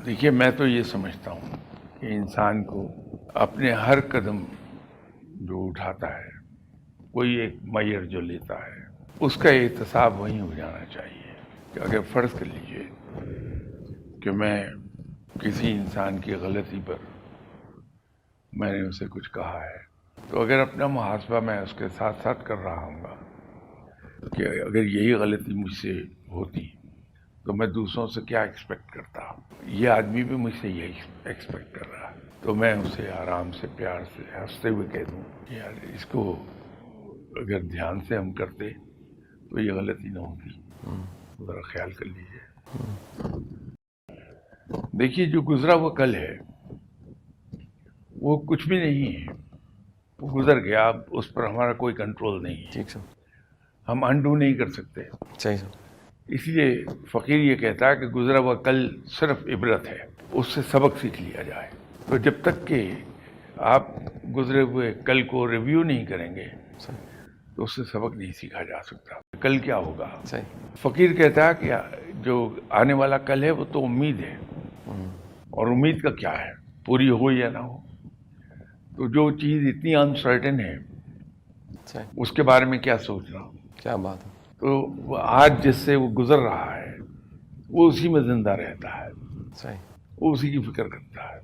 دیکھیے میں تو یہ سمجھتا ہوں کہ انسان کو اپنے ہر قدم جو اٹھاتا ہے، کوئی ایک میئر جو لیتا ہے، اس کا احتساب وہیں ہو جانا چاہیے. کہ اگر فرض کر لیجئے کہ میں کسی انسان کی غلطی پر میں نے اسے کچھ کہا ہے، تو اگر اپنا محاسبہ میں اس کے ساتھ ساتھ کر رہا ہوں گا کہ اگر یہی غلطی مجھ سے ہوتی تو میں دوسروں سے کیا ایکسپیکٹ کرتا. یہ آدمی بھی مجھ سے یہی ایکسپیکٹ کر رہا ہے، تو میں اسے آرام سے پیار سے ہنستے ہوئے کہہ دوں کہ یار اس کو اگر دھیان سے ہم کرتے تو یہ غلطی نہ ہوتی، ذرا خیال کر لیجیے. دیکھیے جو گزرا ہوا کل ہے وہ کچھ بھی نہیں ہے، وہ گزر گیا. اب اس پر ہمارا کوئی کنٹرول نہیں ہے، ٹھیک سر، ہم انڈو نہیں کر سکتے. صحیح سر. اس لیے فقیر یہ کہتا ہے کہ گزرا ہوا کل صرف عبرت ہے، اس سے سبق سیکھ لیا جائے. تو جب تک کہ آپ گزرے ہوئے کل کو ریویو نہیں کریں گے تو اس سے سبق نہیں سیکھا جا سکتا. کل کیا ہوگا؟ صحیح. فقیر کہتا ہے کہ جو آنے والا کل ہے وہ تو امید ہے، اور امید کا کیا ہے، پوری ہو یا نہ ہو. تو جو چیز اتنی انسرٹن ہے صحیح. اس کے بارے میں کیا سوچنا. کیا بات ہے. تو وہ آج جس سے وہ گزر رہا ہے وہ اسی میں زندہ رہتا ہے، صحیح. وہ اسی کی فکر کرتا ہے.